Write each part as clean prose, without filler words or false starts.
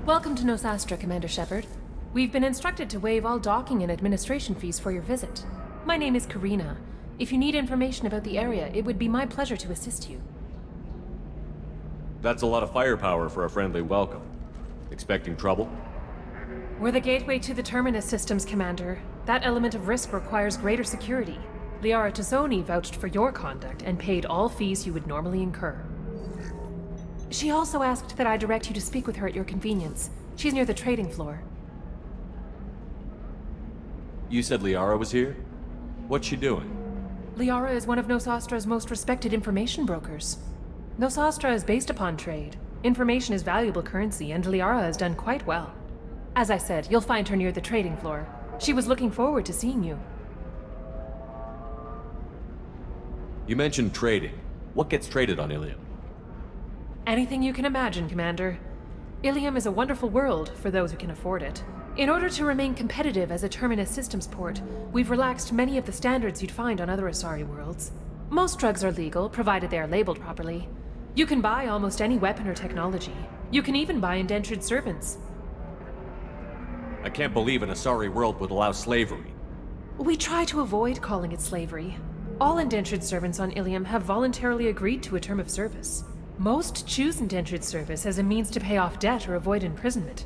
Welcome to Nosastra, Commander Shepard. We've been instructed to waive all docking and administration fees for your visit. My name is Karina. If you need information about the area, it would be my pleasure to assist you. That's a lot of firepower for a friendly welcome. Expecting trouble? We're the gateway to the Terminus systems, Commander. That element of risk requires greater security. Liara Tazzoni vouched for your conduct and paid all fees you would normally incur. She also asked that I direct you to speak with her at your convenience. She's near the trading floor. You said Liara was here? What's she doing? Liara is one of Nosastra's most respected information brokers. Nosastra is based upon trade. Information is valuable currency, and Liara has done quite well. As I said, you'll find her near the trading floor. She was looking forward to seeing you. You mentioned trading. What gets traded on Illium? Anything you can imagine, Commander. Illium is a wonderful world for those who can afford it. In order to remain competitive as a Terminus systems port, we've relaxed many of the standards you'd find on other Asari worlds. Most drugs are legal, provided they are labeled properly. You can buy almost any weapon or technology. You can even buy indentured servants. I can't believe an Asari world would allow slavery. We try to avoid calling it slavery. All indentured servants on Illium have voluntarily agreed to a term of service. Most choose indentured service as a means to pay off debt or avoid imprisonment.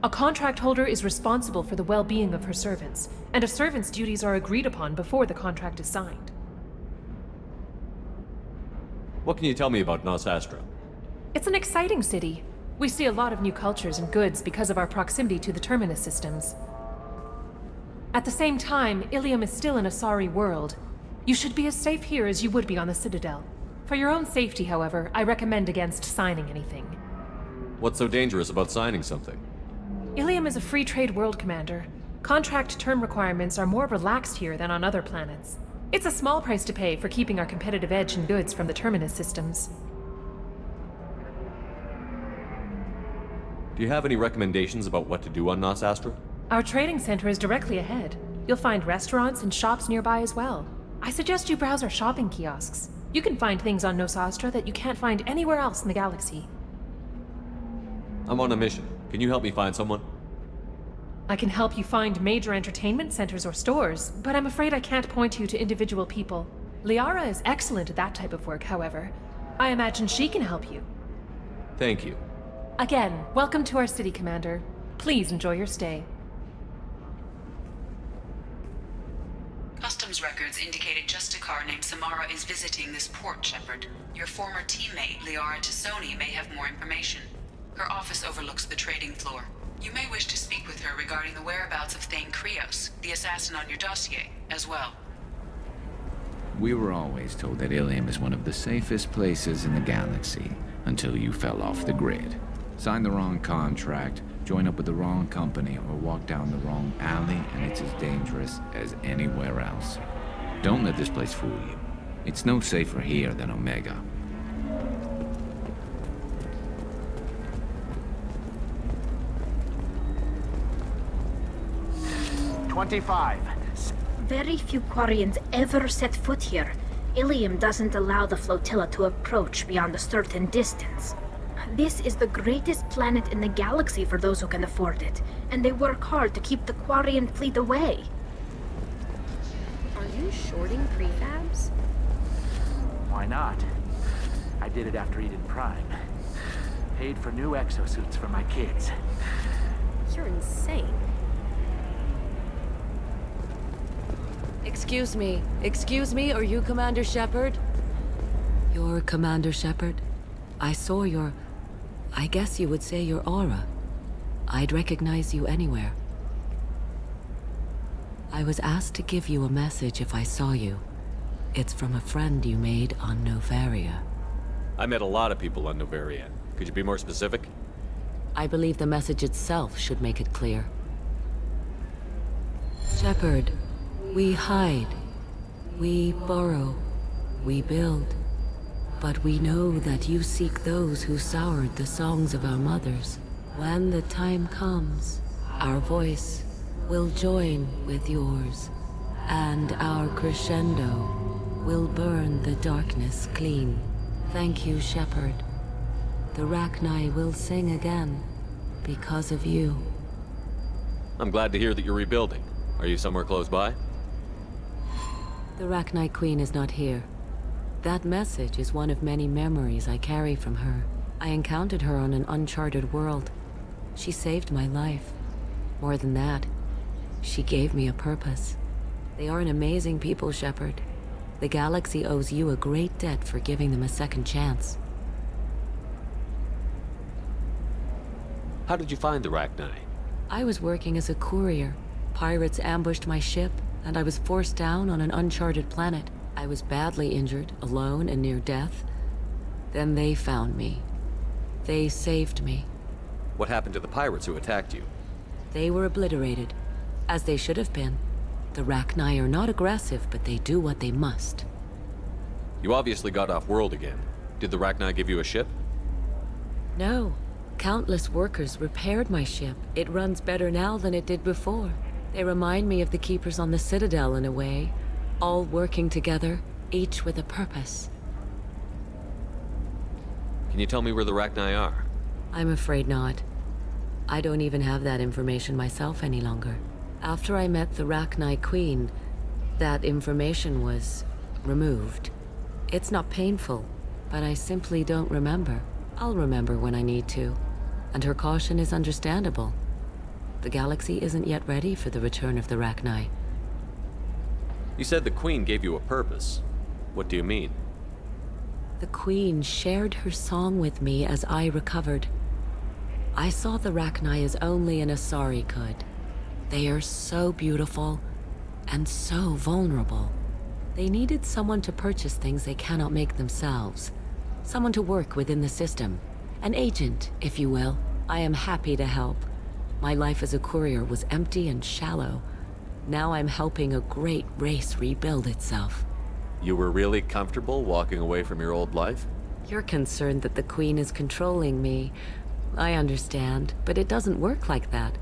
A contract holder is responsible for the well-being of her servants, and a servant's duties are agreed upon before the contract is signed. What can you tell me about Nosastra? It's an exciting city. We see a lot of new cultures and goods because of our proximity to the Terminus systems. At the same time, Illium is still an Asari world. You should be as safe here as you would be on the Citadel. For your own safety, however, I recommend against signing anything. What's so dangerous about signing something? Illium is a free trade world, Commander. Contract term requirements are more relaxed here than on other planets. It's a small price to pay for keeping our competitive edge in goods from the Terminus systems. Do you have any recommendations about what to do on Nosastra? Our trading center is directly ahead. You'll find restaurants and shops nearby as well. I suggest you browse our shopping kiosks. You can find things on Nosastra that you can't find anywhere else in the galaxy. I'm on a mission. Can you help me find someone? I can help you find major entertainment centers or stores, but I'm afraid I can't point you to individual people. Liara is excellent at that type of work, however. I imagine she can help you. Thank you. Again, welcome to our city, Commander. Please enjoy your stay. Customs records indicated just a car named Samara is visiting this port, Shepard. Your former teammate, Liara Tazzoni, may have more information. Her office overlooks the trading floor. You may wish to speak with her regarding the whereabouts of Thane Krios, the assassin on your dossier, as well. We were always told that Illium is one of the safest places in the galaxy, until you fell off the grid. Signed the wrong contract, join up with the wrong company, or walk down the wrong alley, and it's as dangerous as anywhere else. Don't let this place fool you. It's no safer here than Omega. "25. Very few Quarians ever set foot here. Illium doesn't allow the flotilla to approach beyond a certain distance. This is the greatest planet in the galaxy for those who can afford it, and they work hard to keep the Quarian fleet away. Are you shorting prefabs? Why not? I did it after Eden Prime. Paid for new exosuits for my kids. You're insane. Excuse me, are you Commander Shepard? You're Commander Shepard? I saw I guess you would say your aura. I'd recognize you anywhere. I was asked to give you a message if I saw you. It's from a friend you made on Novaria. I met a lot of people on Novaria. Could you be more specific? I believe the message itself should make it clear. Shepard, we hide. We borrow. We build. But we know that you seek those who soured the songs of our mothers. When the time comes, our voice will join with yours, and our crescendo will burn the darkness clean. Thank you, Shepard. The Rachni will sing again because of you. I'm glad to hear that you're rebuilding. Are you somewhere close by? The Rachni Queen is not here. That message is one of many memories I carry from her. I encountered her on an uncharted world. She saved my life. More than that, she gave me a purpose. They are an amazing people, Shepard. The galaxy owes you a great debt for giving them a second chance. How did you find the Rachni? I was working as a courier. Pirates ambushed my ship, and I was forced down on an uncharted planet. I was badly injured, alone and near death. Then they found me. They saved me. What happened to the pirates who attacked you? They were obliterated, as they should have been. The Rachni are not aggressive, but they do what they must. You obviously got off world again. Did the Rachni give you a ship? No. Countless workers repaired my ship. It runs better now than it did before. They remind me of the Keepers on the Citadel in a way. All working together, each with a purpose. Can you tell me where the Rachni are? I'm afraid not. I don't even have that information myself any longer. After I met the Rachni Queen, that information was removed. It's not painful, but I simply don't remember. I'll remember when I need to, and her caution is understandable. The galaxy isn't yet ready for the return of the Rachni. You said the Queen gave you a purpose. What do you mean? The Queen shared her song with me as I recovered. I saw the Rachni as only an Asari could. They are so beautiful and so vulnerable. They needed someone to purchase things they cannot make themselves. Someone to work within the system. An agent, if you will. I am happy to help. My life as a courier was empty and shallow. Now I'm helping a great race rebuild itself. You were really comfortable walking away from your old life? You're concerned that the Queen is controlling me. I understand, but it doesn't work like that.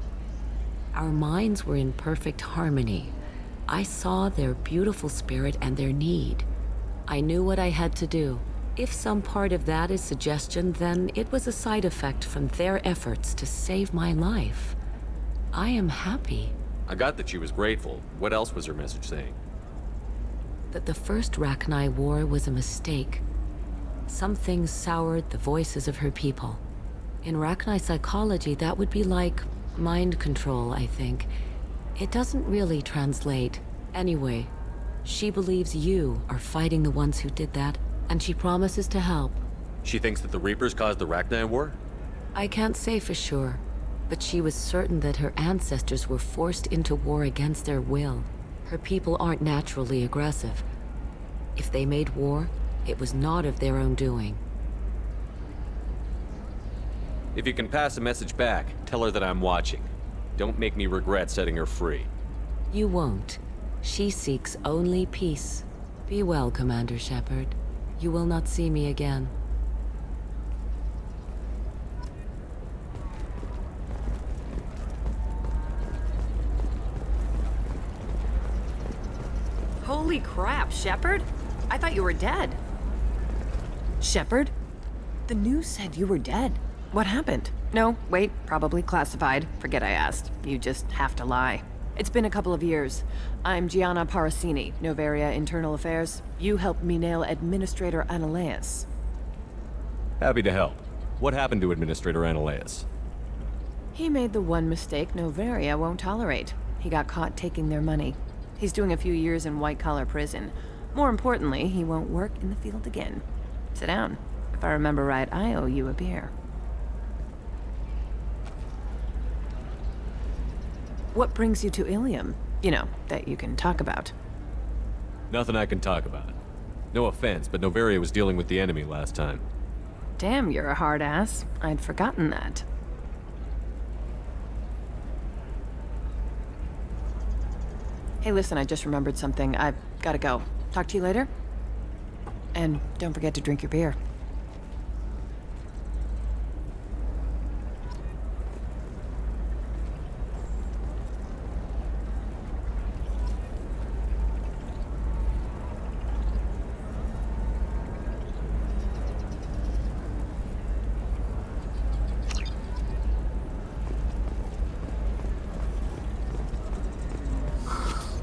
Our minds were in perfect harmony. I saw their beautiful spirit and their need. I knew what I had to do. If some part of that is suggestion, then it was a side effect from their efforts to save my life. I am happy. I got that she was grateful. What else was her message saying? That the first Rachni war was a mistake. Something soured the voices of her people. In Rachni psychology, that would be like mind control, I think. It doesn't really translate. Anyway, she believes you are fighting the ones who did that, and she promises to help. She thinks that the Reapers caused the Rachni war? I can't say for sure, but she was certain that her ancestors were forced into war against their will. Her people aren't naturally aggressive. If they made war, it was not of their own doing. If you can pass a message back, tell her that I'm watching. Don't make me regret setting her free. You won't. She seeks only peace. Be well, Commander Shepard. You will not see me again. Holy crap, Shepard? I thought you were dead. Shepard? The news said you were dead. What happened? No, wait, probably classified. Forget I asked. You just have to lie. It's been a couple of years. I'm Gianna Parasini, Noveria Internal Affairs. You helped me nail Administrator Analeus. Happy to help. What happened to Administrator Analeus? He made the one mistake Noveria won't tolerate. He got caught taking their money. He's doing a few years in white-collar prison. More importantly, he won't work in the field again. Sit down. If I remember right, I owe you a beer. What brings you to Illium? You know, that you can talk about. Nothing I can talk about. No offense, but Noveria was dealing with the enemy last time. Damn, you're a hard ass. I'd forgotten that. Hey, listen, I just remembered something. I've gotta go. Talk to you later? And don't forget to drink your beer.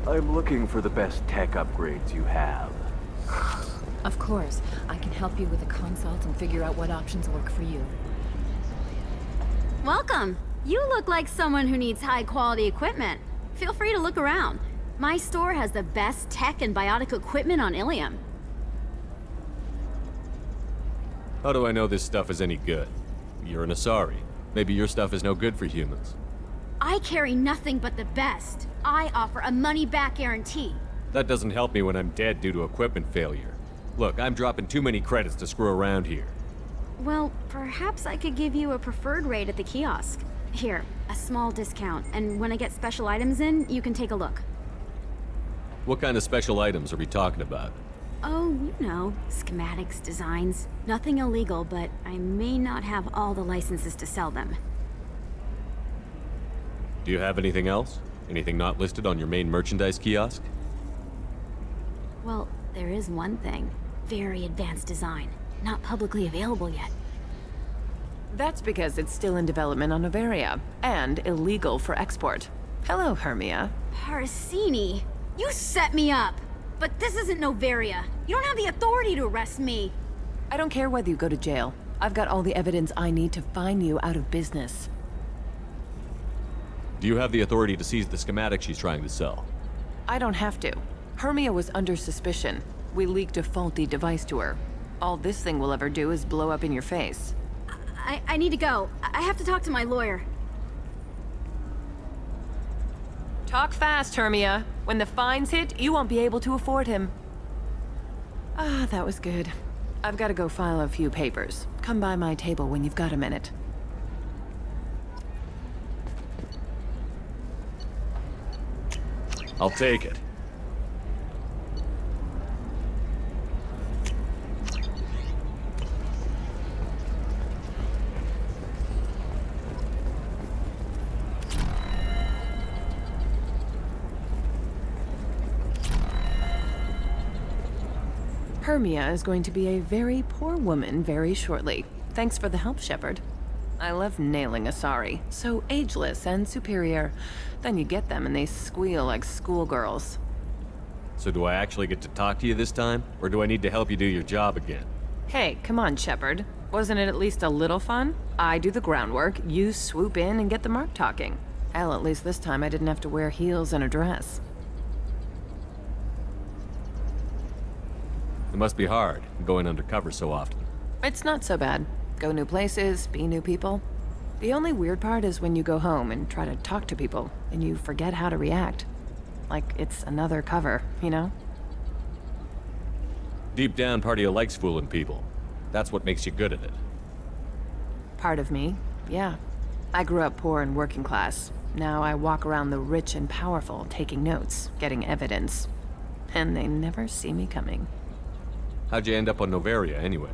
I'm looking for the best tech upgrades you have. Of course. I can help you with a consult and figure out what options work for you. Welcome! You look like someone who needs high-quality equipment. Feel free to look around. My store has the best tech and biotic equipment on Illium. How do I know this stuff is any good? You're an Asari. Maybe your stuff is no good for humans. I carry nothing but the best. I offer a money-back guarantee. That doesn't help me when I'm dead due to equipment failure. Look, I'm dropping too many credits to screw around here. Well, perhaps I could give you a preferred rate at the kiosk. Here, a small discount, and when I get special items in, you can take a look. What kind of special items are we talking about? Oh, you know, schematics, designs. Nothing illegal, but I may not have all the licenses to sell them. Do you have anything else? Anything not listed on your main merchandise kiosk? Well, there is one thing. Very advanced design. Not publicly available yet. That's because it's still in development on Noveria, and illegal for export. Hello, Hermia. Parasini! You set me up! But this isn't Noveria. You don't have the authority to arrest me! I don't care whether you go to jail. I've got all the evidence I need to fine you out of business. Do you have the authority to seize the schematic she's trying to sell? I don't have to. Hermia was under suspicion. We leaked a faulty device to her. All this thing will ever do is blow up in your face. I need to go. I have to talk to my lawyer. Talk fast, Hermia. When the fines hit, you won't be able to afford him. Ah, that was good. I've got to go file a few papers. Come by my table when you've got a minute. I'll take it. Hermia is going to be a very poor woman very shortly. Thanks for the help, Shepard. I love nailing Asari. So ageless and superior. Then you get them and they squeal like schoolgirls. So do I actually get to talk to you this time? Or do I need to help you do your job again? Hey, come on, Shepard. Wasn't it at least a little fun? I do the groundwork, you swoop in and get the mark talking. Hell, at least this time I didn't have to wear heels and a dress. It must be hard, going undercover so often. It's not so bad. Go new places, be new people. The only weird part is when you go home and try to talk to people, and you forget how to react. Like it's another cover, you know? Deep down, part of you likes fooling people. That's what makes you good at it. Part of me, yeah. I grew up poor and working class. Now I walk around the rich and powerful, taking notes, getting evidence. And they never see me coming. How'd you end up on Noveria, anyway?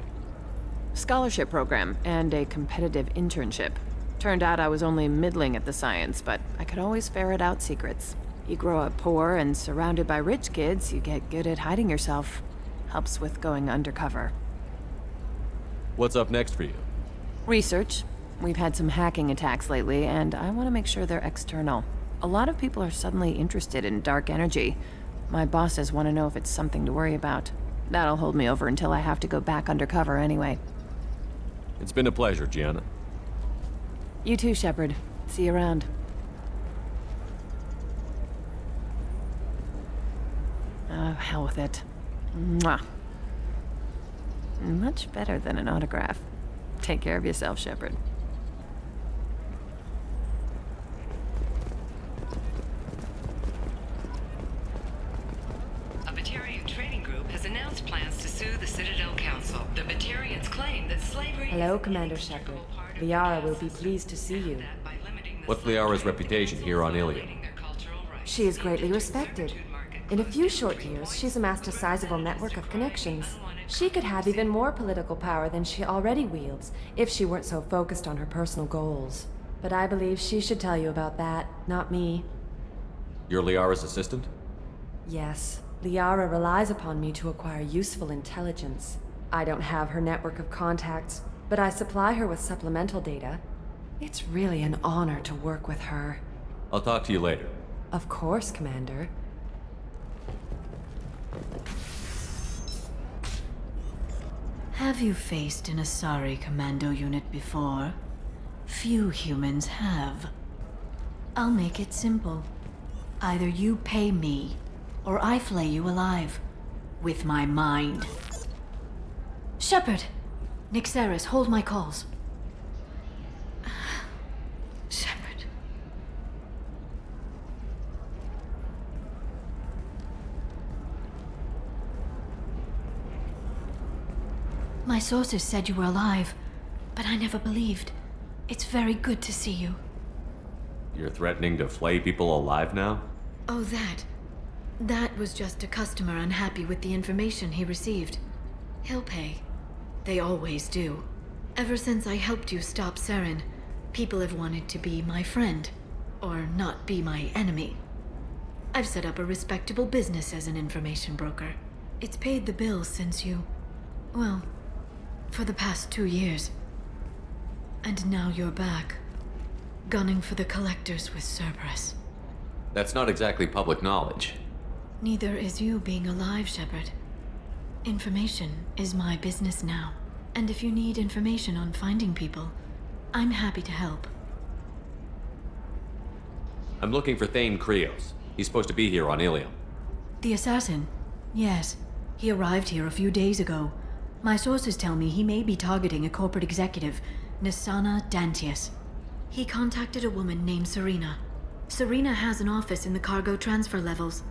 Scholarship program and a competitive internship. Turned out I was only middling at the science, but I could always ferret out secrets. You grow up poor and surrounded by rich kids, you get good at hiding yourself. Helps with going undercover. What's up next for you? Research. We've had some hacking attacks lately, and I want to make sure they're external. A lot of people are suddenly interested in dark energy. My bosses want to know if it's something to worry about. That'll hold me over until I have to go back undercover anyway. It's been a pleasure, Gianna. You too, Shepard. See you around. Oh, hell with it. Mwah. Much better than an autograph. Take care of yourself, Shepard. A Batarian trading group has announced plans to sue the Citadel Council. The Batarians claim that slavery... Hello, Commander Shepard. Liara will be pleased to see you. What's Liara's reputation here on Illium? She is greatly respected. In a few short years, she's amassed a sizable network of connections. She could have even more political power than she already wields, if she weren't so focused on her personal goals. But I believe she should tell you about that, not me. You're Liara's assistant? Yes. Liara relies upon me to acquire useful intelligence. I don't have her network of contacts, but I supply her with supplemental data. It's really an honor to work with her. I'll talk to you later. Of course, Commander. Have you faced an Asari commando unit before? Few humans have. I'll make it simple. Either you pay me, or I flay you alive. With my mind. Shepard! Nixeris, hold my calls. Shepard. My sources said you were alive, but I never believed. It's very good to see you. You're threatening to flay people alive now? Oh, that. That was just a customer unhappy with the information he received. He'll pay. They always do. Ever since I helped you stop Saren, people have wanted to be my friend, or not be my enemy. I've set up a respectable business as an information broker. It's paid the bills since you... well, for the past 2 years. And now you're back, gunning for the Collectors with Cerberus. That's not exactly public knowledge. Neither is you being alive, Shepard. Information is my business now. And if you need information on finding people, I'm happy to help. I'm looking for Thane Krios. He's supposed to be here on Illium. The assassin? Yes. He arrived here a few days ago. My sources tell me he may be targeting a corporate executive, Nisana Dantius. He contacted a woman named Serena. Serena has an office in the cargo transfer levels.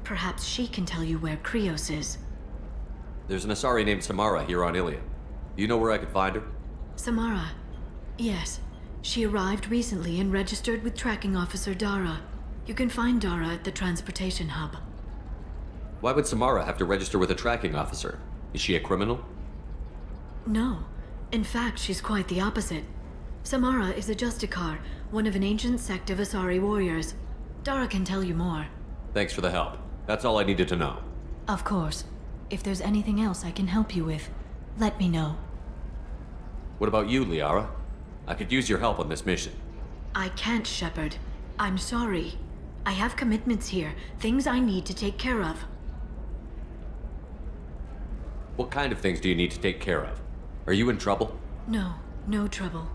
Perhaps she can tell you where Krios is. There's an Asari named Samara here on Illium. Do you know where I could find her? Samara? Yes. She arrived recently and registered with Tracking Officer Dara. You can find Dara at the transportation hub. Why would Samara have to register with a tracking officer? Is she a criminal? No. In fact, she's quite the opposite. Samara is a Justicar, one of an ancient sect of Asari warriors. Dara can tell you more. Thanks for the help. That's all I needed to know. Of course. If there's anything else I can help you with, let me know. What about you, Liara? I could use your help on this mission. I can't, Shepard. I'm sorry. I have commitments here, things I need to take care of. What kind of things do you need to take care of? Are you in trouble? No, no trouble.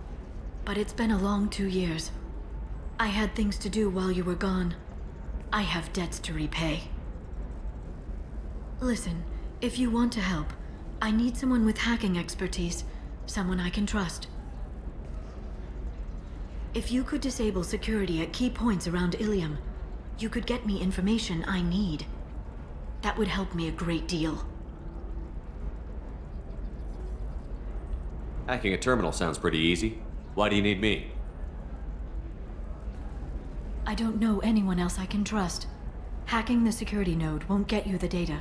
But it's been a long 2 years. I had things to do while you were gone. I have debts to repay. Listen, if you want to help, I need someone with hacking expertise, someone I can trust. If you could disable security at key points around Illium, you could get me information I need. That would help me a great deal. Hacking a terminal sounds pretty easy. Why do you need me? I don't know anyone else I can trust. Hacking the security node won't get you the data.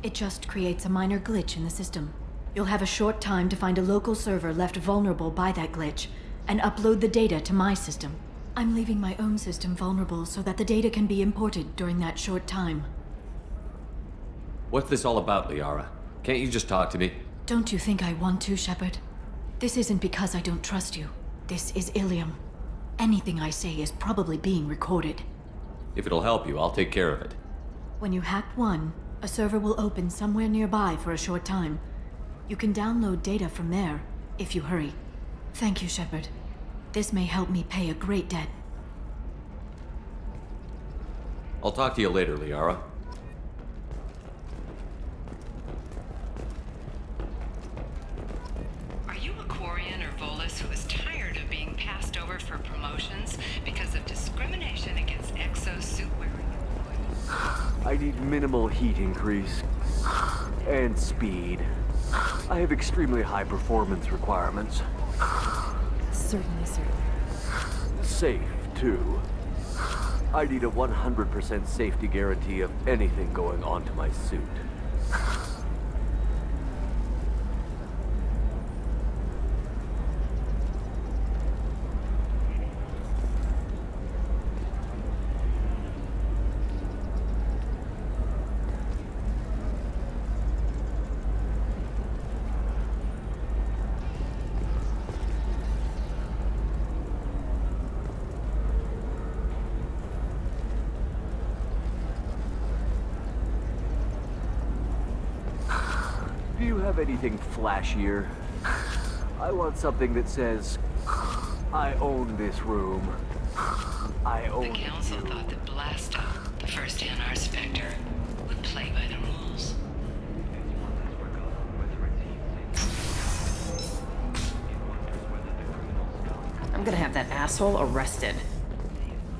It just creates a minor glitch in the system. You'll have a short time to find a local server left vulnerable by that glitch, and upload the data to my system. I'm leaving my own system vulnerable so that the data can be imported during that short time. What's this all about, Liara? Can't you just talk to me? Don't you think I want to, Shepard? This isn't because I don't trust you. This is Illium. Anything I say is probably being recorded. If it'll help you, I'll take care of it. When you hack one, a server will open somewhere nearby for a short time. You can download data from there, if you hurry. Thank you, Shepard. This may help me pay a great debt. I'll talk to you later, Liara. Are you a Quarian or Volus who is tired of being passed over for promotions because of discrimination against exosuit-wearing employees? I need minimal heat increase. And speed. I have extremely high performance requirements. Certainly, sir. Safe, too. I need a 100% safety guarantee of anything going onto my suit. Do you have anything flashier? I want something that says, I own this room. I own The Council you. thought that Blasto, the first NR Spectre, would play by the rules. I'm gonna have that asshole arrested.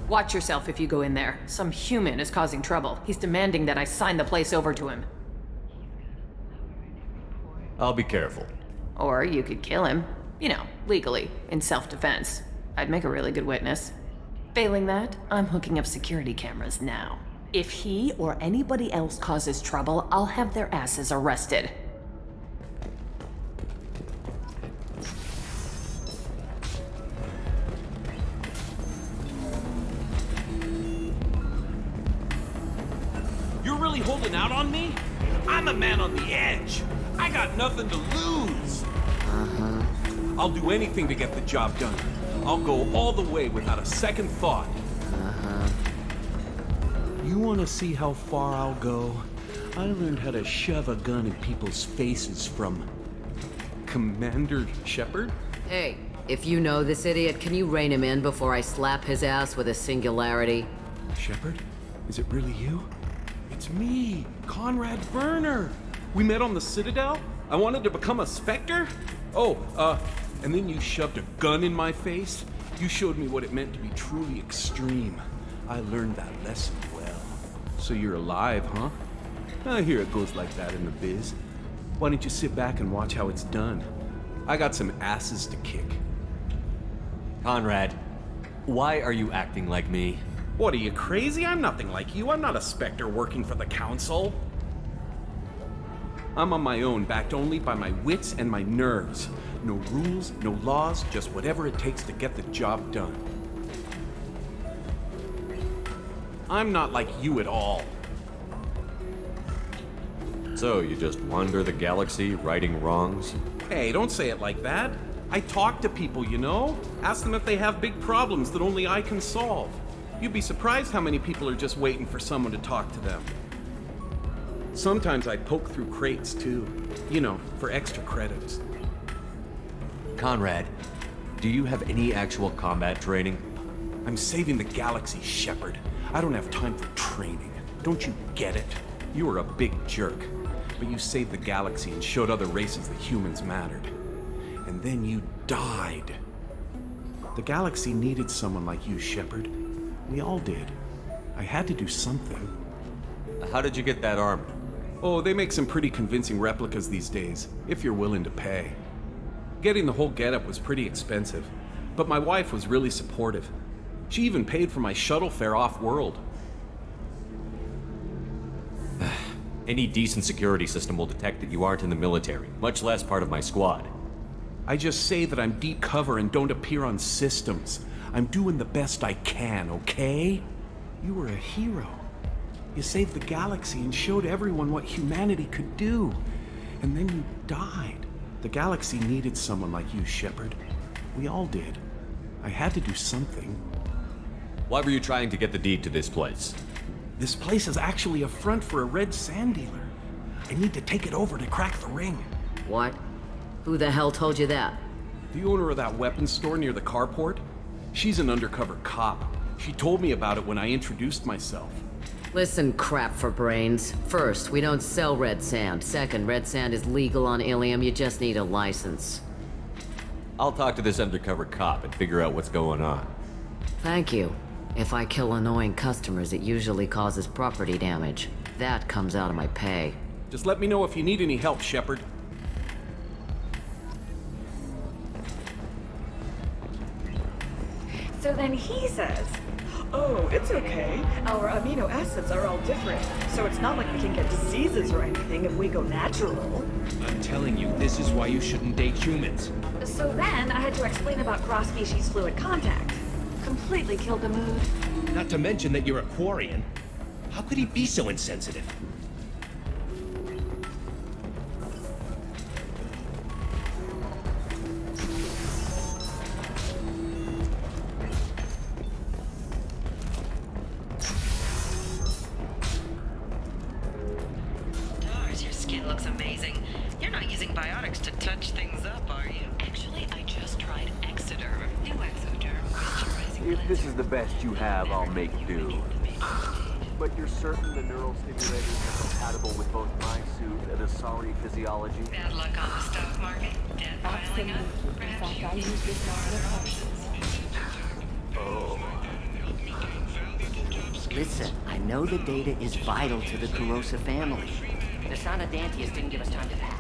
Watch yourself if you go in there. Some human is causing trouble. He's demanding that I sign the place over to him. I'll be careful. Or you could kill him. You know, legally, in self-defense. I'd make a really good witness. Failing that, I'm hooking up security cameras now. If he or anybody else causes trouble, I'll have their asses arrested. You're really holding out on me? I'm a man on the edge. I got nothing to lose. I'll do anything to get the job done. I'll go all the way without a second thought. You want to see how far I'll go? I learned how to shove a gun in people's faces from Commander Shepard. Hey, if you know this idiot, can you rein him in before I slap his ass with a singularity? Shepard? Is it really you? It's me, Conrad Werner. We met on the Citadel? I wanted to become a Spectre? Oh, and then you shoved a gun in my face? You showed me what it meant to be truly extreme. I learned that lesson well. So you're alive, huh? I hear it goes like that in the biz. Why don't you sit back and watch how it's done? I got some asses to kick. Conrad, why are you acting like me? What, are you crazy? I'm nothing like you. I'm not a Spectre working for the Council. I'm on my own, backed only by my wits and my nerves. No rules, no laws, just whatever it takes to get the job done. I'm not like you at all. So, you just wander the galaxy, righting wrongs? Hey, don't say it like that. I talk to people, you know? Ask them if they have big problems that only I can solve. You'd be surprised how many people are just waiting for someone to talk to them. Sometimes I poke through crates, too. You know, for extra credits. Conrad, do you have any actual combat training? I'm saving the galaxy, Shepard. I don't have time for training. Don't you get it? You were a big jerk, but you saved the galaxy and showed other races that humans mattered. And then you died. The galaxy needed someone like you, Shepard. We all did. I had to do something. How did you get that armor? Oh, they make some pretty convincing replicas these days, if you're willing to pay. Getting the whole getup was pretty expensive, but my wife was really supportive. She even paid for my shuttle fare off-world. Any decent security system will detect that you aren't in the military, much less part of my squad. I just say that I'm deep cover and don't appear on systems. I'm doing the best I can, okay? You were a hero. You saved the galaxy and showed everyone what humanity could do. And then you died. The galaxy needed someone like you, Shepard. We all did. I had to do something. Why were you trying to get the deed to this place? This place is actually a front for a red sand dealer. I need to take it over to crack the ring. What? Who the hell told you that? The owner of that weapons store near the carport. She's an undercover cop. She told me about it when I introduced myself. Listen, crap for brains. First, we don't sell red sand. Second, red sand is legal on Illium. You just need a license. I'll talk to this undercover cop and figure out what's going on. Thank you. If I kill annoying customers, it usually causes property damage. That comes out of my pay. Just let me know if you need any help, Shepard. So then he says, oh, it's okay. Our amino acids are all different, so it's not like we can get diseases or anything if we go natural. I'm telling you, this is why you shouldn't date humans. So then I had to explain about cross-species fluid contact. Completely killed the mood. Not to mention that you're a Quarian. How could he be so insensitive? Dars, your skin looks amazing. You're not using biotics to touch things up, are you? Actually, I just tried Exoderm, new Exoderm moisturizing. If this is the best you have, I'll make do. But you're certain the neural stimulators are compatible with both my suit and Asari physiology? Bad luck on the stock market, debt piling up. Perhaps you need to explore other options. Oh. Listen, I know the data is vital to the Corrosa family. The son of Dantius didn't give us time to pack.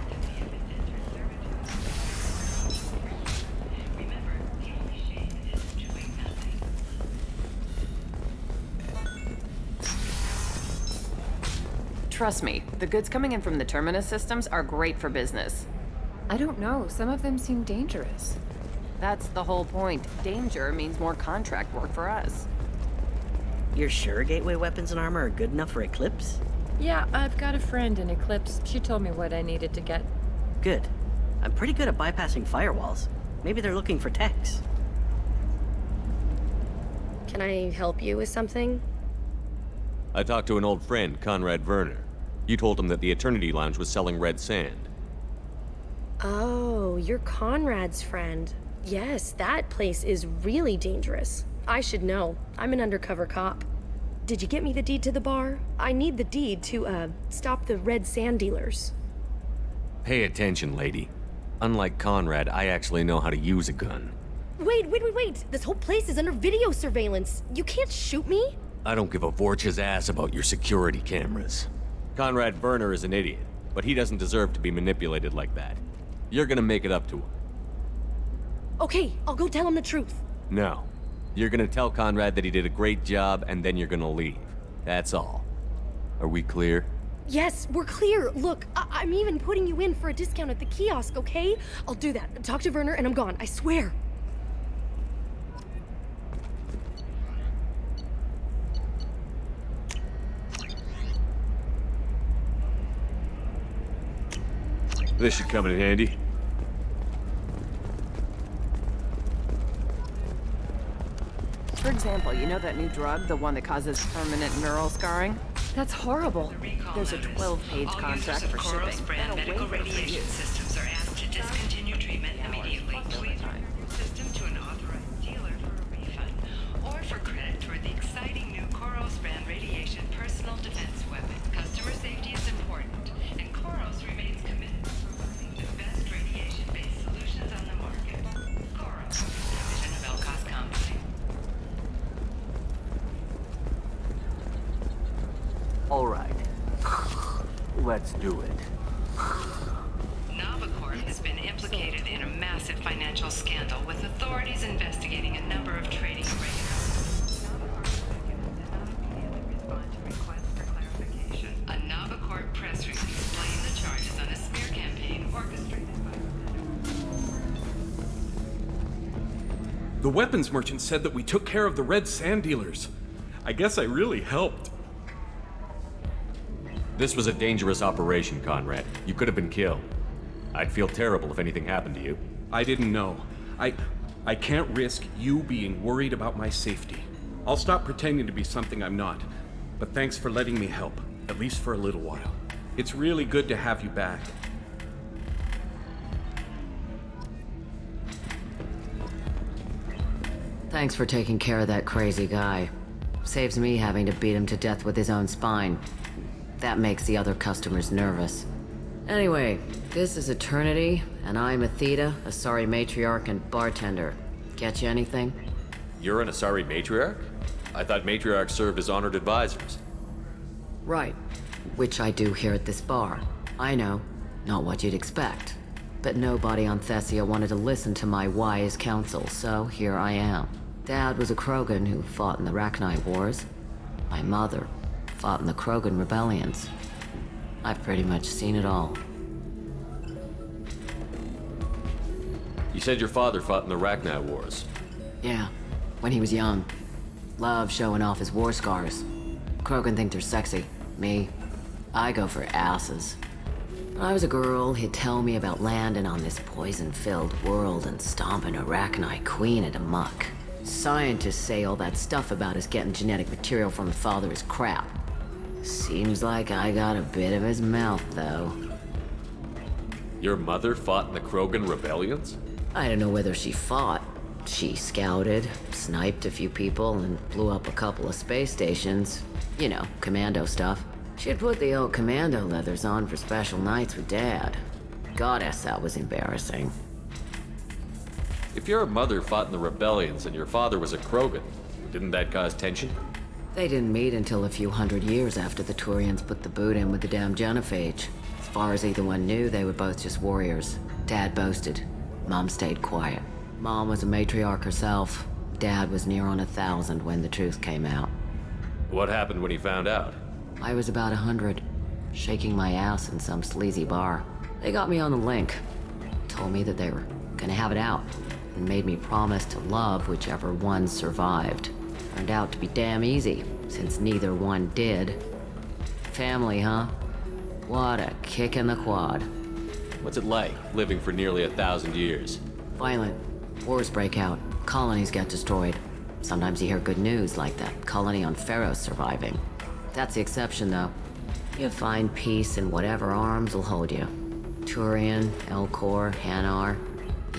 Trust me, the goods coming in from the Terminus systems are great for business. I don't know. Some of them seem dangerous. That's the whole point. Danger means more contract work for us. You're sure gateway weapons and armor are good enough for Eclipse? Yeah, I've got a friend in Eclipse. She told me what I needed to get. Good. I'm pretty good at bypassing firewalls. Maybe they're looking for techs. Can I help you with something? I talked to an old friend, Conrad Werner. You told him that the Eternity Lounge was selling red sand. Oh, you're Conrad's friend. Yes, that place is really dangerous. I should know. I'm an undercover cop. Did you get me the deed to the bar? I need the deed to, stop the red sand dealers. Pay attention, lady. Unlike Conrad, I actually know how to use a gun. Wait! This whole place is under video surveillance. You can't shoot me? I don't give a Vorch's ass about your security cameras. Conrad Werner is an idiot, but he doesn't deserve to be manipulated like that. You're gonna make it up to him. Okay, I'll go tell him the truth. No. You're gonna tell Conrad that he did a great job, and then you're gonna leave. That's all. Are we clear? Yes, we're clear. Look, I'm even putting you in for a discount at the kiosk, okay? I'll do that. Talk to Werner and I'm gone, I swear. This should come in handy. For example, you know that new drug, the one that causes permanent neural scarring? That's horrible. There's a 12-page contract for shipping. Brand medical radiation systems are asked to discontinue treatment immediately. Please refer your system to an authorized dealer for a refund or for credit toward the exciting new Koros brand radiation personal defense weapon. Customer safety is important, and Koros remains committed to providing the best radiation-based solutions on the market. Koros, division of Elcos Company. All right. Let's do it. Novacorp has been implicated in a massive financial scandal with authorities investigating a number of trading irregularities. A Novacorp press release explained the charges on a smear campaign orchestrated by... The weapons merchant said that we took care of the red sand dealers. I guess I really helped. This was a dangerous operation, Conrad. You could have been killed. I'd feel terrible if anything happened to you. I didn't know. I can't risk you being worried about my safety. I'll stop pretending to be something I'm not. But thanks for letting me help, at least for a little while. It's really good to have you back. Thanks for taking care of that crazy guy. Saves me having to beat him to death with his own spine. That makes the other customers nervous. Anyway, this is Eternity, and I'm Athena, Asari matriarch and bartender. Get you anything? You're an Asari matriarch? I thought matriarchs served as honored advisors. Right. Which I do here at this bar. I know, not what you'd expect. But nobody on Thessia wanted to listen to my wise counsel, so here I am. Dad was a Krogan who fought in the Rachni Wars. My mother fought in the Krogan rebellions. I've pretty much seen it all. You said your father fought in the Rachni Wars. Yeah, when he was young. Loved showing off his war scars. Krogan think they're sexy. Me, I go for asses. When I was a girl, he'd tell me about landing on this poison-filled world and stomping a Rachni queen into muck. Scientists say all that stuff about us getting genetic material from the father is crap. Seems like I got a bit of his mouth, though. Your mother fought in the Krogan rebellions? I don't know whether she fought. She scouted, sniped a few people, and blew up a couple of space stations. You know, commando stuff. She'd put the old commando leathers on for special nights with Dad. Goddess, that was embarrassing. If your mother fought in the rebellions and your father was a Krogan, didn't that cause tension? They didn't meet until a few hundred years after the Turians put the boot in with the damn genophage. As far as either one knew, they were both just warriors. Dad boasted. Mom stayed quiet. Mom was a matriarch herself. Dad was near on 1,000 when the truth came out. What happened when he found out? I was about 100, shaking my ass in some sleazy bar. They got me on the link. Told me that they were gonna have it out, and made me promise to love whichever one survived. Turned out to be damn easy, since neither one did. Family, huh? What a kick in the quad. What's it like, living for nearly 1,000 years? Violent. Wars break out. Colonies get destroyed. Sometimes you hear good news, like that colony on Pharaoh surviving. That's the exception, though. You find peace in whatever arms will hold you. Turian, Elcor, Hanar.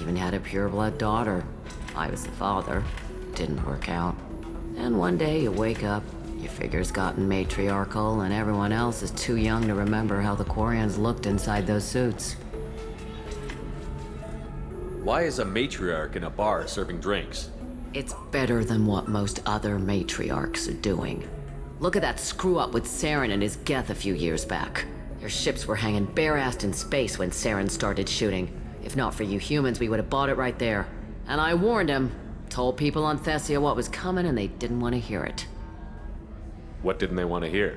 Even had a pureblood daughter. I was the father. Didn't work out. And one day you wake up, your figure's gotten matriarchal, and everyone else is too young to remember how the Quarians looked inside those suits. Why is a matriarch in a bar serving drinks? It's better than what most other matriarchs are doing. Look at that screw-up with Saren and his Geth a few years back. Their ships were hanging bare-assed in space when Saren started shooting. If not for you humans, we would have bought it right there. And I warned him. Told people on Thessia what was coming, and they didn't want to hear it. What didn't they want to hear?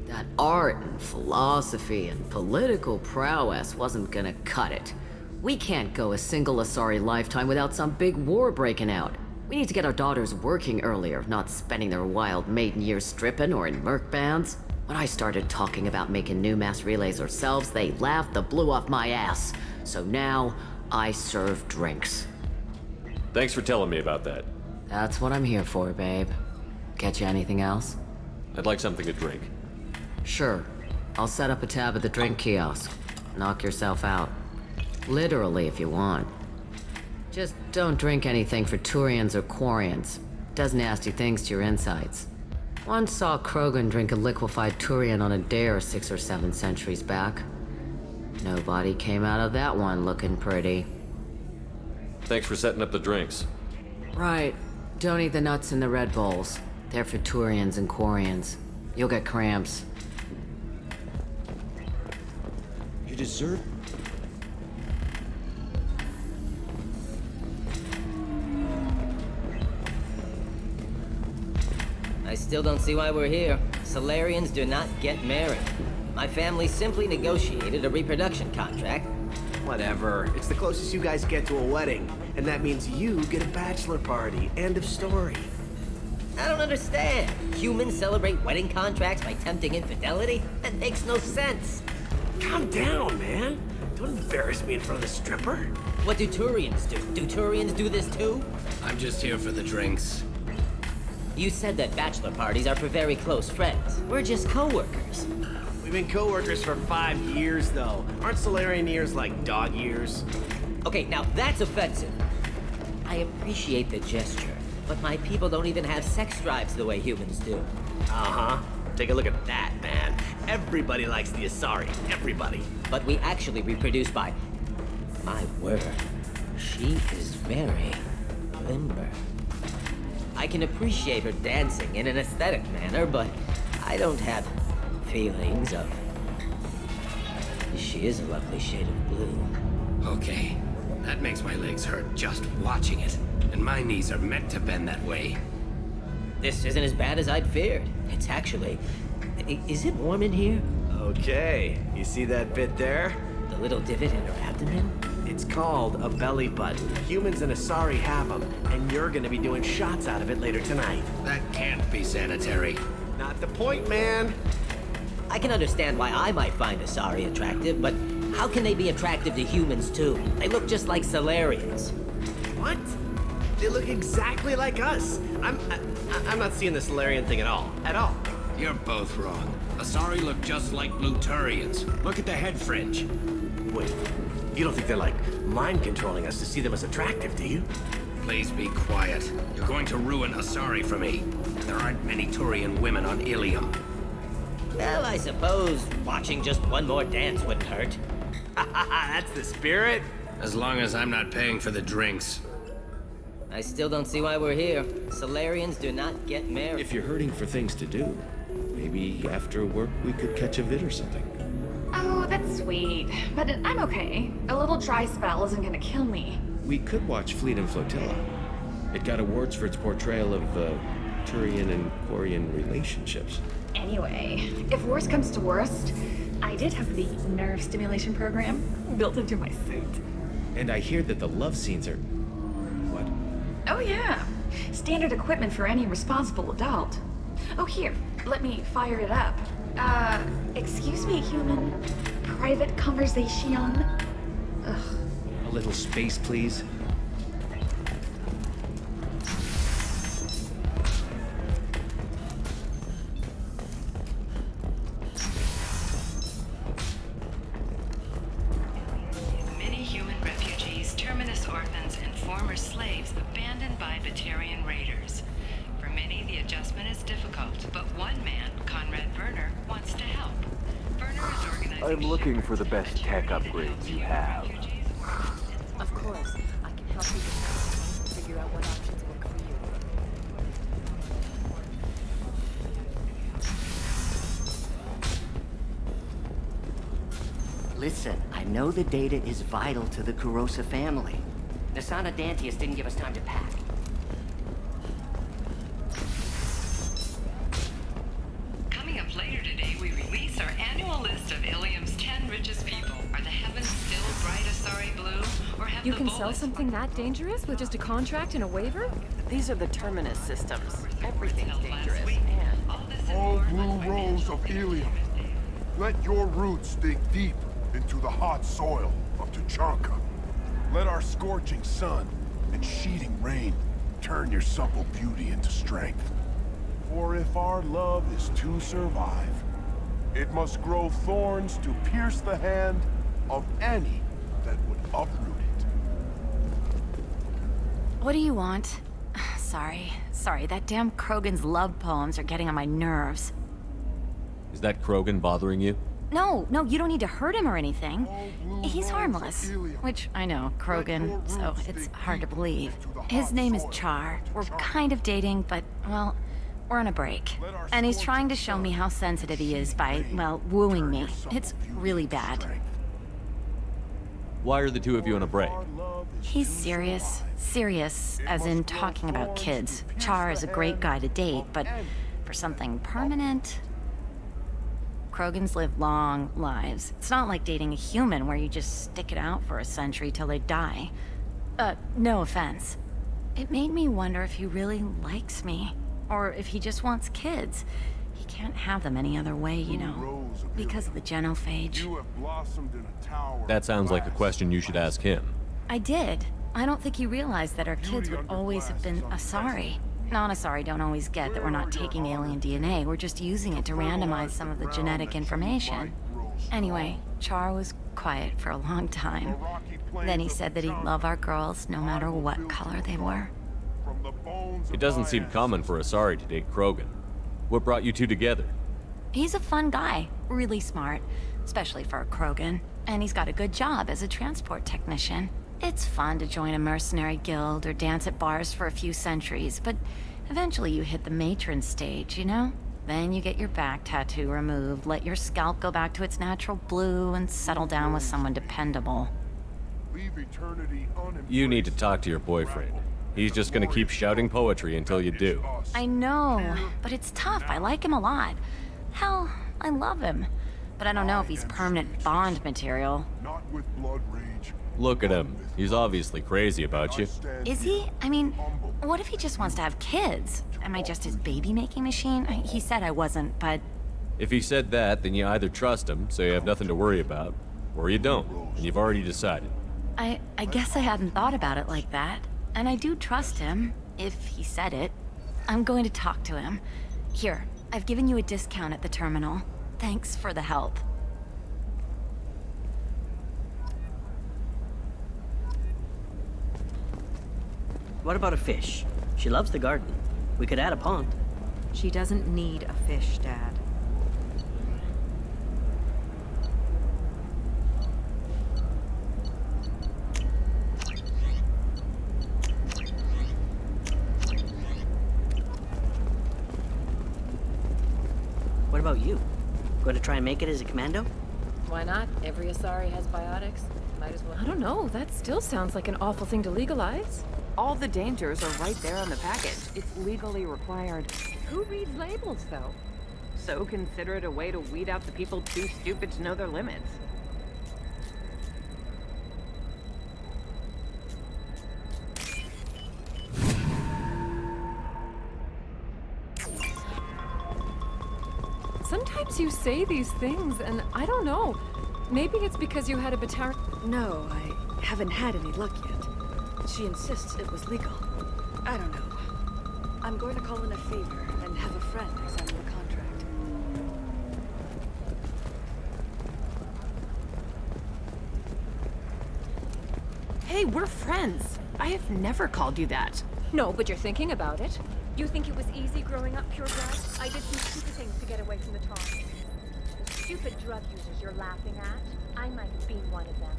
That art and philosophy and political prowess wasn't gonna cut it. We can't go a single Asari lifetime without some big war breaking out. We need to get our daughters working earlier, not spending their wild maiden years stripping or in merc bands. When I started talking about making new mass relays ourselves, they laughed the blue off my ass. So now, I serve drinks. Thanks for telling me about that. That's what I'm here for, babe. Get you anything else? I'd like something to drink. Sure. I'll set up a tab at the drink kiosk. Knock yourself out. Literally, if you want. Just don't drink anything for Turians or Quarians. Does nasty things to your insides. Once saw Krogan drink a liquefied Turian on a dare 6 or 7 centuries back. Nobody came out of that one looking pretty. Thanks for setting up the drinks. Right. Don't eat the nuts in the Red Bulls. They're for Turians and Quarians. You'll get cramps. You deserve... I still don't see why we're here. Solarians do not get married. My family simply negotiated a reproduction contract. Whatever. It's the closest you guys get to a wedding. And that means you get a bachelor party. End of story. I don't understand. Humans celebrate wedding contracts by tempting infidelity? That makes no sense. Calm down, man. Don't embarrass me in front of the stripper. What do Turians do? Do Turians do this too? I'm just here for the drinks. You said that bachelor parties are for very close friends. We're just co-workers. We've been co-workers for 5 years, though. Aren't Solarian years like dog years? Okay, now that's offensive. I appreciate the gesture, but my people don't even have sex drives the way humans do. Uh-huh. Take a look at that, man. Everybody likes the Asari. Everybody. But we actually reproduce by... My word. She is very limber. I can appreciate her dancing in an aesthetic manner, but I don't have feelings of... She is a lovely shade of blue. Okay, that makes my legs hurt just watching it. And my knees are meant to bend that way. This isn't as bad as I'd feared. It's actually... Is it warm in here? Okay, you see that bit there? The little divot in her abdomen? It's called a belly button. Humans and Asari have them, and you're gonna be doing shots out of it later tonight. That can't be sanitary. Not the point, man. I can understand why I might find Asari attractive, but how can they be attractive to humans too? They look just like Solarians. What? They look exactly like us. I'm not seeing the Solarian thing at all. At all. You're both wrong. Asari look just like blue Turians. Look at the head fringe. Wait, you don't think they're like mind controlling us to see them as attractive, do you? Please be quiet. You're going to ruin Asari for me. There aren't many Turian women on Illium. Well, I suppose watching just one more dance wouldn't hurt. That's the spirit. As long as I'm not paying for the drinks. I still don't see why we're here. Solarians do not get married. If you're hurting for things to do, maybe after work we could catch a vid or something. Oh, that's sweet. But I'm okay. A little dry spell isn't gonna kill me. We could watch Fleet and Flotilla. It got awards for its portrayal of Turian and Quarian relationships. Anyway, if worst comes to worst, I did have the nerve stimulation program built into my suit. And I hear that the love scenes are... what? Oh yeah. Standard equipment for any responsible adult. Oh here, let me fire it up. Excuse me, human. Private conversation? Ugh. A little space, please. Many human refugees, terminus orphans, and former slaves abandoned by Batarian raiders. For many, the adjustment is difficult, but one man, Conrad Werner, wants to help. Werner is organizing... I'm looking for the best tech upgrades you have. Of course. I can help you with that. Figure out what options work for you. Listen, I know the data is vital to the Kurosa family. The Sanadantius didn't give us time to pack. Coming up later today, we release our annual list of Illium's 10 richest people. Are the heavens still bright Asari blue, or have You the can bulbous sell something that dangerous with just a contract and a waiver? These are the terminus systems. Everything's dangerous. Oh, blue rose of Illium, let your roots dig deep into the hot soil of Tuchanka. Let our scorching sun and sheeting rain turn your supple beauty into strength. For if our love is to survive, it must grow thorns to pierce the hand of any that would uproot it. What do you want? Sorry, that damn Krogan's love poems are getting on my nerves. Is that Krogan bothering you? No, you don't need to hurt him or anything. He's harmless. Which, I know, Krogan, so it's hard to believe. His name is Char. We're kind of dating, but, well, we're on a break. And he's trying to show me how sensitive he is by, well, wooing me. It's really bad. Why are the two of you on a break? He's serious. Serious, as in talking about kids. Char is a great guy to date, but for something permanent... Krogans live long lives. It's not like dating a human where you just stick it out for a century till they die. No offense. It made me wonder if he really likes me. Or if he just wants kids. He can't have them any other way, you know. Because of the genophage. You have blossomed in a tower. That sounds like a question you should ask him. I did. I don't think he realized that our kids would always have been Asari. Non-Asari don't always get that we're not taking alien DNA, we're just using it to randomize some of the genetic information. Anyway, Char was quiet for a long time. Then he said that he'd love our girls no matter what color they were. It doesn't seem common for Asari to date Krogan. What brought you two together? He's a fun guy, really smart, especially for a Krogan. And he's got a good job as a transport technician. It's fun to join a mercenary guild or dance at bars for a few centuries, but eventually you hit the matron stage, you know? Then you get your back tattoo removed, let your scalp go back to its natural blue, and settle down with someone dependable. You need to talk to your boyfriend. He's just gonna keep shouting poetry until you do. I know, but it's tough. I like him a lot. Hell, I love him. But I don't know if he's permanent Bond material. Not with blood rage. Look at him. He's obviously crazy about you. Is he? I mean, what if he just wants to have kids? Am I just his baby-making machine? He said I wasn't, but... If he said that, then you either trust him, so you have nothing to worry about, or you don't, and you've already decided. I guess I hadn't thought about it like that. And I do trust him, if he said it. I'm going to talk to him. Here, I've given you a discount at the terminal. Thanks for the help. What about a fish? She loves the garden. We could add a pond. She doesn't need a fish, Dad. What about you? Going to try and make it as a commando? Why not? Every Asari has biotics. Might as well. I don't know. That still sounds like an awful thing to legalize. All the dangers are right there on the package. It's legally required. Who reads labels, though? So consider it a way to weed out the people too stupid to know their limits. Sometimes you say these things, and I don't know. Maybe it's because you had a Batarian... No, I haven't had any luck yet. She insists it was legal. I don't know. I'm going to call in a favor and have a friend examine the contract. Hey, we're friends. I have never called you that. No, but you're thinking about it. You think it was easy growing up purebred? I did some stupid things to get away from the talk. The stupid drug users you're laughing at, I might have been one of them.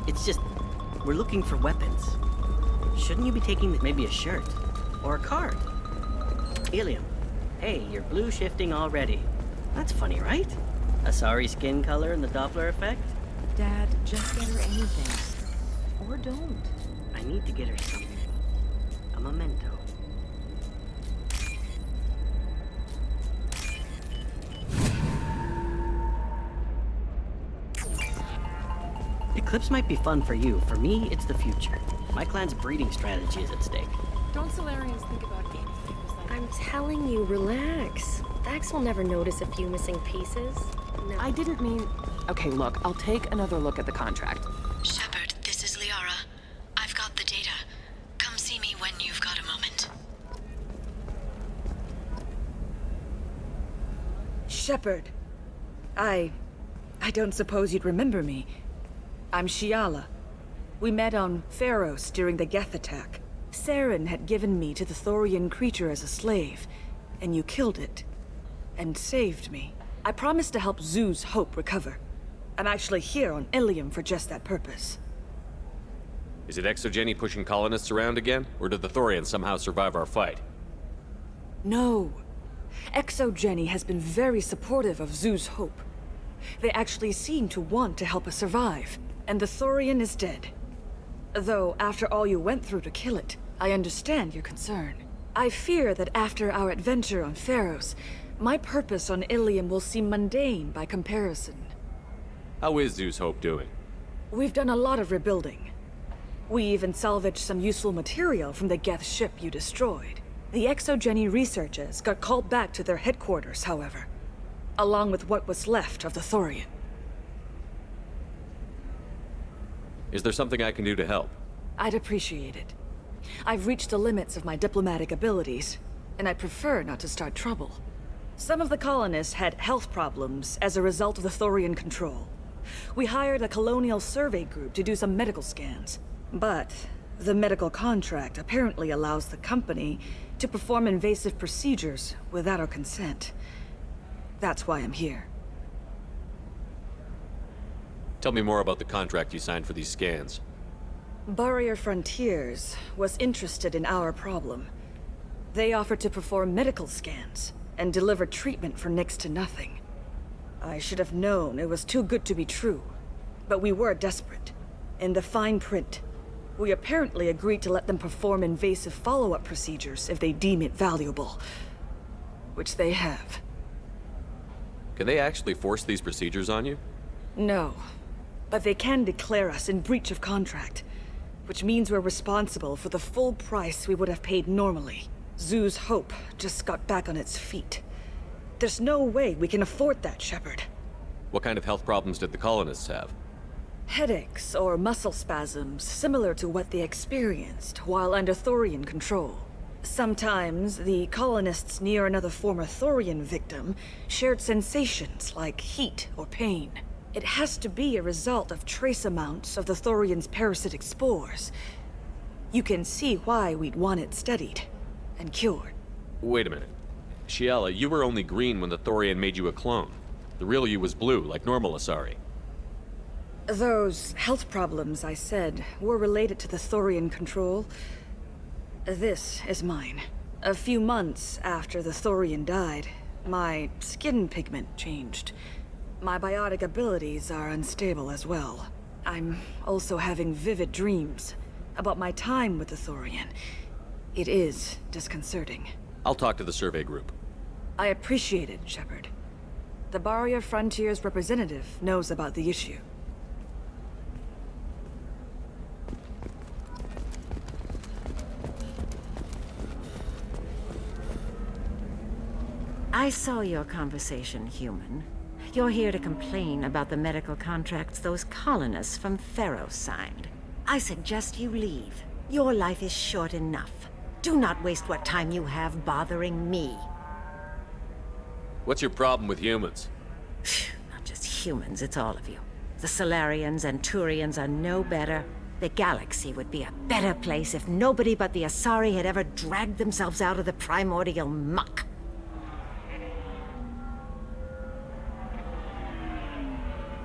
It's just, we're looking for weapons. Shouldn't you be taking maybe a shirt? Or a card? Illium. Hey, you're blue shifting already. That's funny, right? Asari skin color and the Doppler effect? Dad, just get her anything. Or don't. I need to get her something. A memento. Eclipse might be fun for you. For me, it's the future. My clan's breeding strategy is at stake. Don't Solarians think about anything besides... I'm telling you, relax. Vax will never notice a few missing pieces. No. I didn't mean... Okay, look, I'll take another look at the contract. Shepard, this is Liara. I've got the data. Come see me when you've got a moment. Shepard. I don't suppose you'd remember me. I'm Shiala. We met on Pharos during the Geth attack. Saren had given me to the Thorian creature as a slave, and you killed it. And saved me. I promised to help Zoo's Hope recover. I'm actually here on Illium for just that purpose. Is it Exogeny pushing colonists around again? Or did the Thorians somehow survive our fight? No. Exogeny has been very supportive of Zoo's Hope. They actually seem to want to help us survive. And the Thorian is dead. Though, after all you went through to kill it, I understand your concern. I fear that after our adventure on Pharos, my purpose on Illium will seem mundane by comparison. How is Zoo's Hope doing? We've done a lot of rebuilding. We even salvaged some useful material from the Geth ship you destroyed. The Exogeny researchers got called back to their headquarters, however, along with what was left of the Thorian. Is there something I can do to help? I'd appreciate it. I've reached the limits of my diplomatic abilities, and I prefer not to start trouble. Some of the colonists had health problems as a result of the Thorian control. We hired a colonial survey group to do some medical scans, but the medical contract apparently allows the company to perform invasive procedures without our consent. That's why I'm here. Tell me more about the contract you signed for these scans. Barrier Frontiers was interested in our problem. They offered to perform medical scans and deliver treatment for next to nothing. I should have known it was too good to be true, but we were desperate. In the fine print, we apparently agreed to let them perform invasive follow-up procedures if they deem it valuable, which they have. Can they actually force these procedures on you? No, but they can declare us in breach of contract, which means we're responsible for the full price we would have paid normally. Zoo's hope just got back on its feet. There's no way we can afford that, Shepard. What kind of health problems did the colonists have? Headaches or muscle spasms similar to what they experienced while under Thorian control. Sometimes the colonists near another former Thorian victim shared sensations like heat or pain. It has to be a result of trace amounts of the Thorian's parasitic spores. You can see why we'd want it studied and cured. Wait a minute. Shiala, you were only green when the Thorian made you a clone. The real you was blue, like normal Asari. Those health problems I said were related to the Thorian control. This is mine. A few months after the Thorian died, my skin pigment changed. My biotic abilities are unstable as well. I'm also having vivid dreams about my time with the Thorian. It is disconcerting. I'll talk to the survey group. I appreciate it, Shepard. The Barrier Frontiers representative knows about the issue. I saw your conversation, human. You're here to complain about the medical contracts those colonists from Pharaoh signed. I suggest you leave. Your life is short enough. Do not waste what time you have bothering me. What's your problem with humans? Not just humans, it's all of you. The Solarians and Turians are no better. The galaxy would be a better place if nobody but the Asari had ever dragged themselves out of the primordial muck.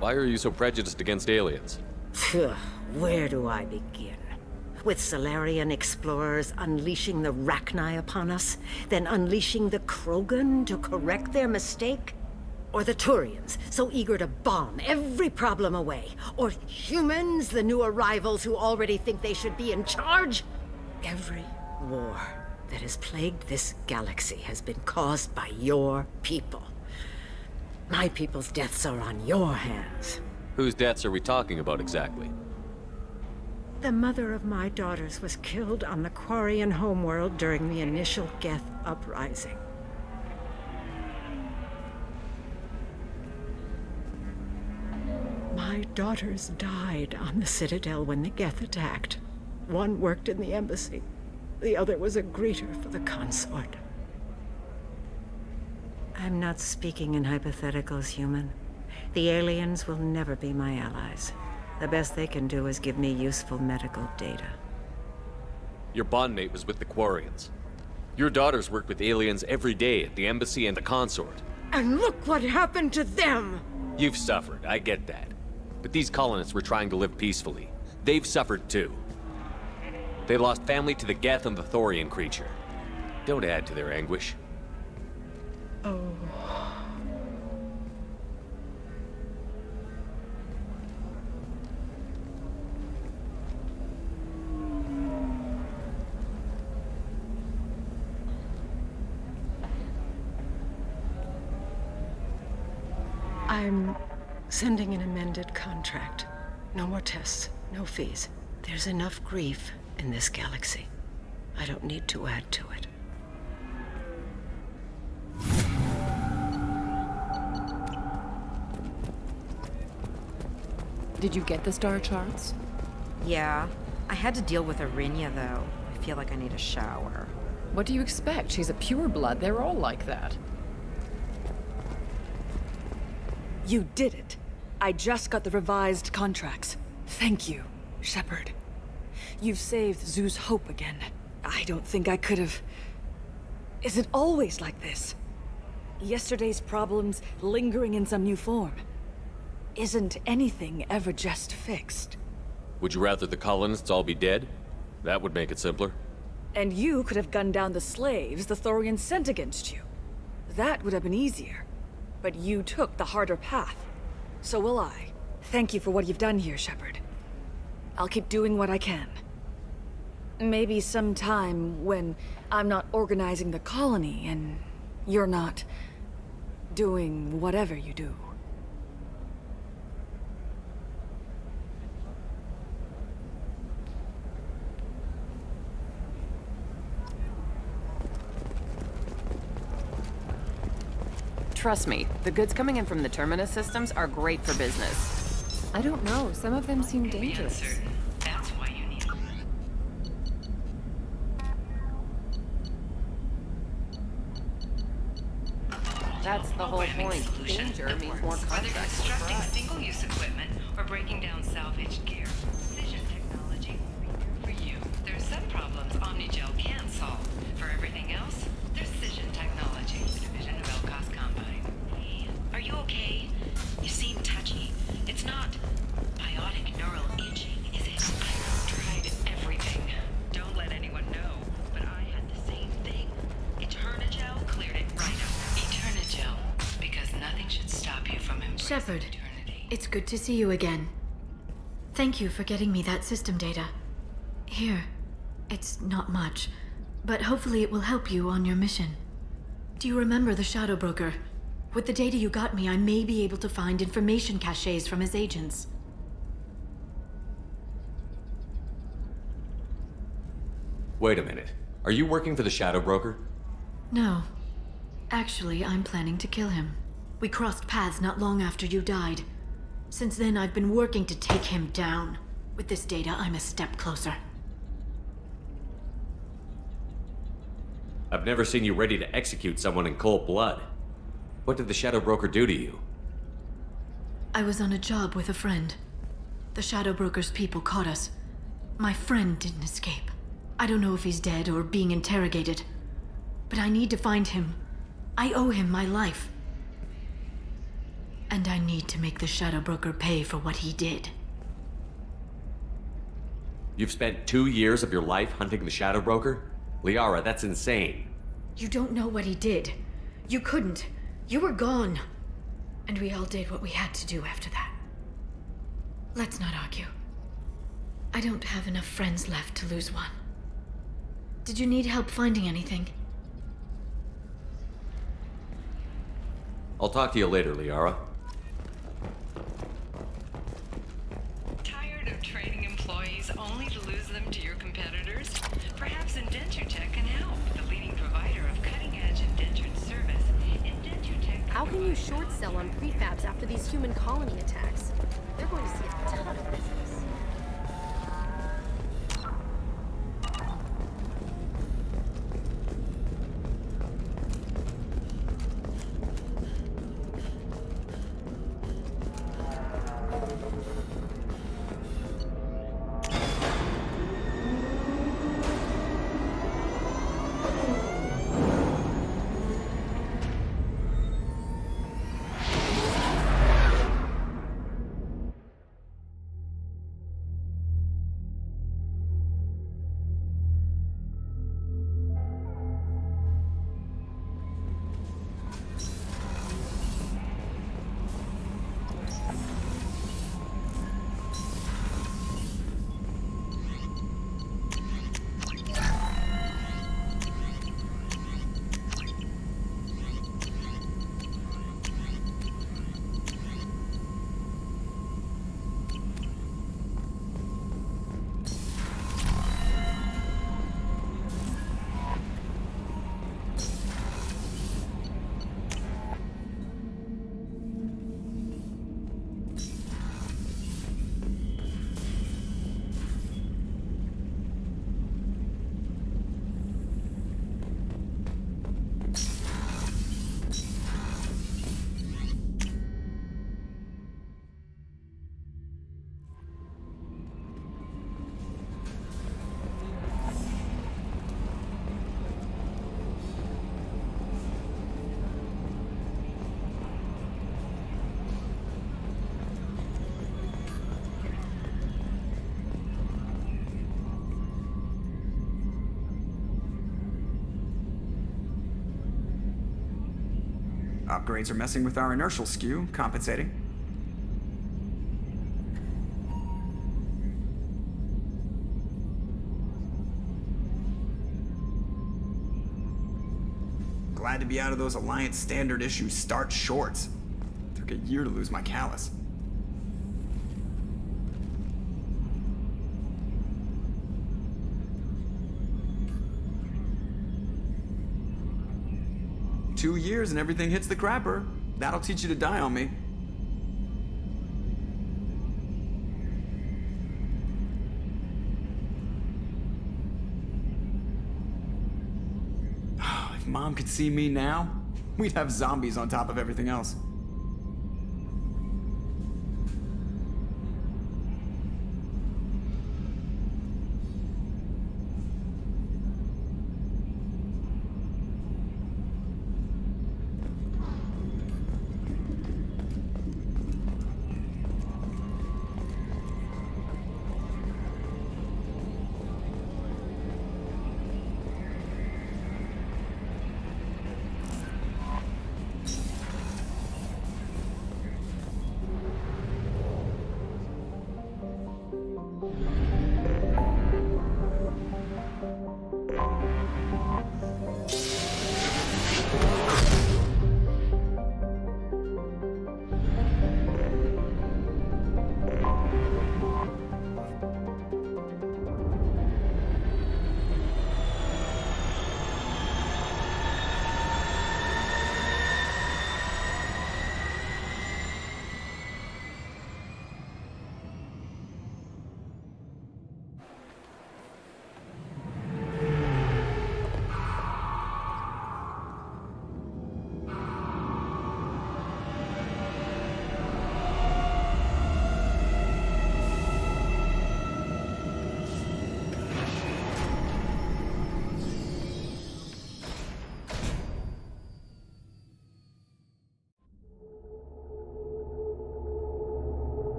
Why are you so prejudiced against aliens? Where do I begin? With Solarian explorers unleashing the Rachni upon us, then unleashing the Krogan to correct their mistake? Or the Turians, so eager to bomb every problem away? Or humans, the new arrivals who already think they should be in charge? Every war that has plagued this galaxy has been caused by your people. My people's deaths are on your hands. Whose deaths are we talking about exactly? The mother of my daughters was killed on the Quarian homeworld during the initial Geth uprising. My daughters died on the Citadel when the Geth attacked. One worked in the embassy. The other was a greeter for the consort. I'm not speaking in hypotheticals, human. The aliens will never be my allies. The best they can do is give me useful medical data. Your bondmate was with the Quarians. Your daughters worked with aliens every day at the embassy and the consort. And look what happened to them! You've suffered, I get that. But these colonists were trying to live peacefully. They've suffered too. They lost family to the Geth and the Thorian creature. Don't add to their anguish. Oh. I'm sending an amended contract. No more tests, no fees. There's enough grief in this galaxy. I don't need to add to it. Did you get the star charts? Yeah. I had to deal with Arinya, though. I feel like I need a shower. What do you expect? She's a pureblood. They're all like that. You did it. I just got the revised contracts. Thank you, Shepard. You've saved Zoo's hope again. I don't think I could have... Is it always like this? Yesterday's problems lingering in some new form. Isn't anything ever just fixed? Would you rather the colonists all be dead? That would make it simpler. And you could have gunned down the slaves the Thorians sent against you. That would have been easier. But you took the harder path. So will I. Thank you for what you've done here, Shepard. I'll keep doing what I can. Maybe sometime when I'm not organizing the colony and you're not doing whatever you do. Trust me, the goods coming in from the Terminus systems are great for business. I don't know. Some of them seem dangerous. That's why you need That's the whole point. Danger means more whether contracts. constructing single-use equipment or breaking down salvaged gear. Precision technology will be here for you. There's some problems Omnigel can solve. For everything else, there's Cision technology, division of Elcos Combine. Hey, are you okay? You seem touchy. It's not biotic neural itching, is it? I've tried everything. Don't let anyone know, but I had the same thing. Eternigel cleared it right up. Eternigel, because nothing should stop you from embracing Shepard, it's good to see you again. Thank you for getting me that system data. Here, it's not much, but hopefully it will help you on your mission. Do you remember the Shadow Broker? With the data you got me, I may be able to find information caches from his agents. Wait a minute. Are you working for the Shadow Broker? No. Actually, I'm planning to kill him. We crossed paths not long after you died. Since then, I've been working to take him down. With this data, I'm a step closer. I've never seen you ready to execute someone in cold blood. What did the Shadow Broker do to you? I was on a job with a friend. The Shadow Broker's people caught us. My friend didn't escape. I don't know if he's dead or being interrogated. But I need to find him. I owe him my life. And I need to make the Shadow Broker pay for what he did. You've spent 2 years of your life hunting the Shadow Broker? Liara, that's insane. You don't know what he did. You couldn't. You were gone. And we all did what we had to do after that. Let's not argue. I don't have enough friends left to lose one. Did you need help finding anything? I'll talk to you later, Liara. Tired of training employees only to lose them to your competitors? Perhaps IndentureTech can help. The leading provider of cutting-edge indentured service. IndentureTech. How can you short sell on prefabs after these human colony attacks? They're going to see a ton of business. Upgrades are messing with our inertial skew, compensating. Glad to be out of those Alliance standard issue starch shorts. Took a year to lose my callus. Two years and everything hits the crapper. That'll teach you to die on me. If Mom could see me now, we'd have zombies on top of everything else.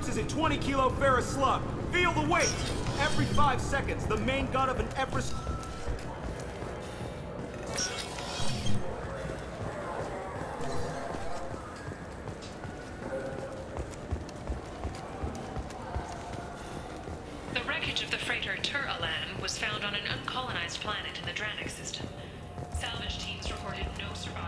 Is a 20-kilo ferrous slug. Feel the weight! Every 5 seconds, the main gun of an Everest... The wreckage of the freighter Tur-Alan was found on an uncolonized planet in the Dranik system. Salvage teams reported no survivors.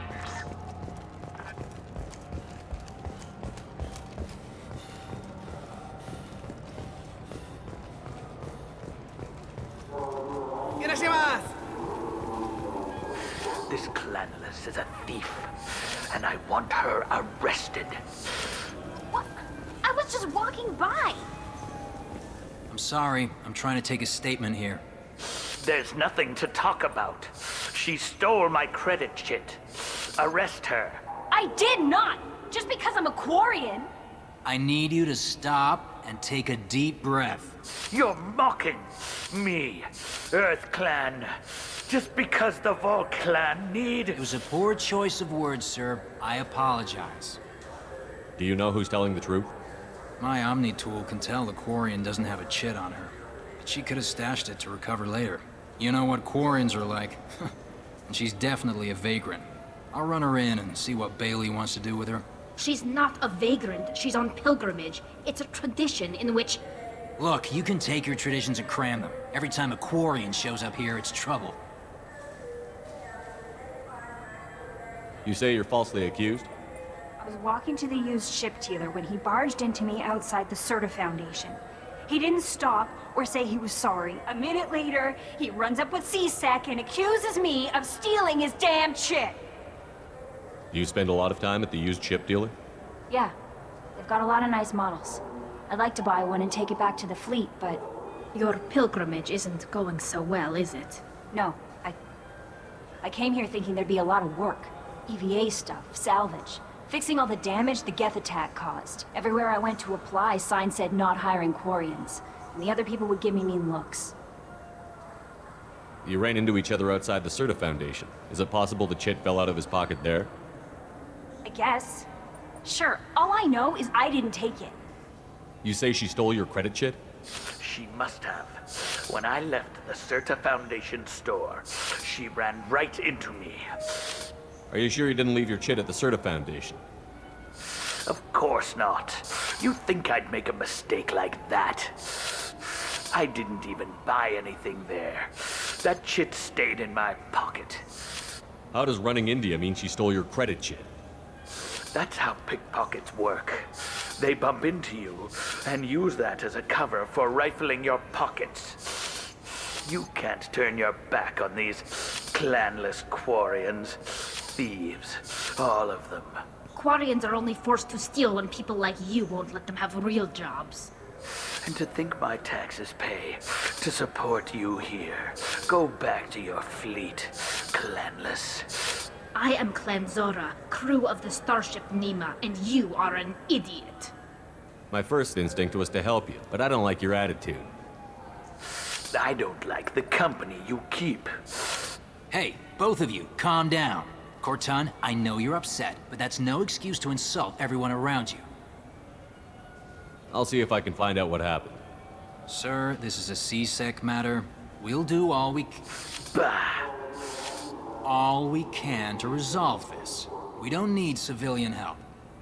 This Clanless is a thief, and I want her arrested. What? I was just walking by. I'm sorry. I'm trying to take a statement here. There's nothing to talk about. She stole my credit chit. Arrest her. I did not! Just because I'm a Quarian. I need you to stop and take a deep breath. You're mocking me, Earth Clan. Just because the Vol Clan need... It was a poor choice of words, sir. I apologize. Do you know who's telling the truth? My Omni tool can tell the Quarian doesn't have a chit on her. But she could have stashed it to recover later. You know what Quarians are like. And she's definitely a vagrant. I'll run her in and see what Bailey wants to do with her. She's not a vagrant. She's on pilgrimage. It's a tradition in which... Look, you can take your traditions and cram them. Every time a Quarian shows up here, it's trouble. You say you're falsely accused? I was walking to the used ship dealer when he barged into me outside the Serta Foundation. He didn't stop or say he was sorry. A minute later, he runs up with C-Sec and accuses me of stealing his damn chip. Do you spend a lot of time at the used ship dealer? Yeah, they've got a lot of nice models. I'd like to buy one and take it back to the fleet, but... Your pilgrimage isn't going so well, is it? No, I came here thinking there'd be a lot of work. EVA stuff, salvage. Fixing all the damage the Geth attack caused. Everywhere I went to apply, signs said not hiring Quarians. And the other people would give me mean looks. You ran into each other outside the Certa Foundation. Is it possible the chit fell out of his pocket there? I guess. Sure, all I know is I didn't take it. You say she stole your credit chit? She must have. When I left the Certa Foundation store, she ran right into me. Are you sure you didn't leave your chit at the Certa Foundation? Of course not. You think I'd make a mistake like that? I didn't even buy anything there. That chit stayed in my pocket. How does running into you mean she stole your credit chit? That's how pickpockets work. They bump into you and use that as a cover for rifling your pockets. You can't turn your back on these clanless Quarians. Thieves, all of them. Quarians are only forced to steal when people like you won't let them have real jobs. And to think my taxes pay to support you here. Go back to your fleet, clanless. I am Clan Zora, crew of the starship Nima, and you are an idiot. My first instinct was to help you, but I don't like your attitude. I don't like the company you keep. Hey, both of you, calm down. Corton, I know you're upset, but that's no excuse to insult everyone around you. I'll see if I can find out what happened. Sir, this is a C-Sec matter. We'll do all we can to resolve this. We don't need civilian help.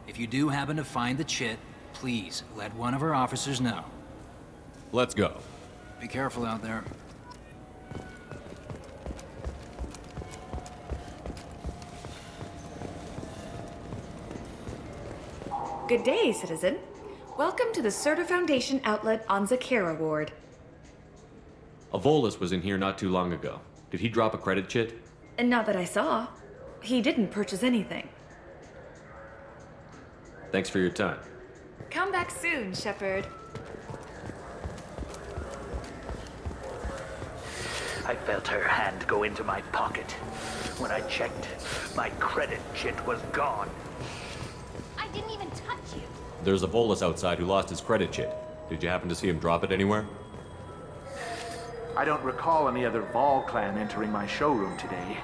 If you do happen to find the chit, please let one of our officers know. Let's go. Be careful out there. Good day, citizen. Welcome to the Certa Foundation outlet on Zakera Ward. A Volus was in here not too long ago. Did he drop a credit chit? And not that I saw. He didn't purchase anything. Thanks for your time. Come back soon, Shepard. I felt her hand go into my pocket. When I checked, my credit chit was gone. I didn't even touch you. There's a Volus outside who lost his credit chit. Did you happen to see him drop it anywhere? I don't recall any other Vol clan entering my showroom today.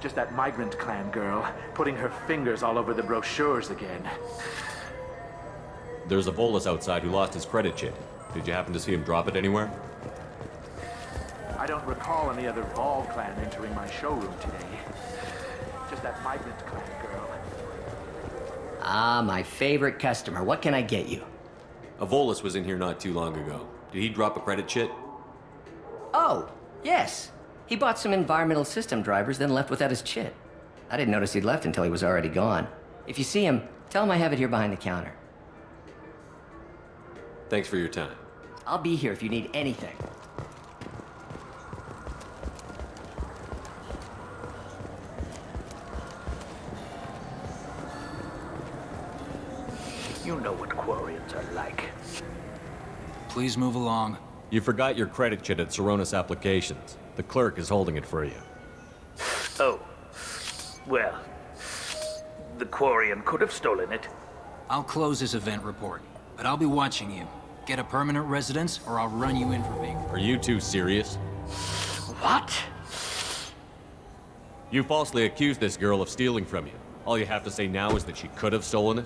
Just that migrant clan girl putting her fingers all over the brochures again. There's a Volus outside who lost his credit chit. Did you happen to see him drop it anywhere? I don't recall any other Vol clan entering my showroom today. Just that migrant clan girl. Ah, my favorite customer. What can I get you? A Volus was in here not too long ago. Did he drop a credit chit? Oh, yes. He bought some environmental system drivers, then left without his chit. I didn't notice he'd left until he was already gone. If you see him, tell him I have it here behind the counter. Thanks for your time. I'll be here if you need anything. You know what Quarians are like. Please move along. You forgot your credit chit at Saronis Applications. The clerk is holding it for you. Oh. Well, the Quarian could have stolen it. I'll close this event report, but I'll be watching you. Get a permanent residence, or I'll run you in for vapor. Are you two serious? What? You falsely accused this girl of stealing from you. All you have to say now is that she could have stolen it?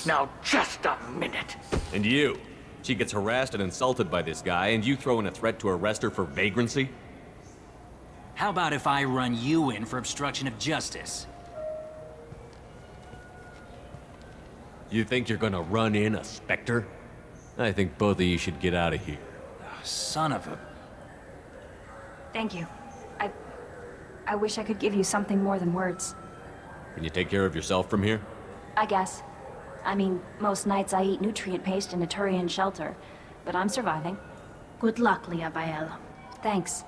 Now, just a minute. And you? She gets harassed and insulted by this guy, and you throw in a threat to arrest her for vagrancy? How about if I run you in for obstruction of justice? You think you're gonna run in a Spectre? I think both of you should get out of here. Son of a... Thank you. I wish I could give you something more than words. Can you take care of yourself from here? I guess. I mean, most nights I eat nutrient paste in a Turian shelter, but I'm surviving. Good luck, Leah Bael. Thanks.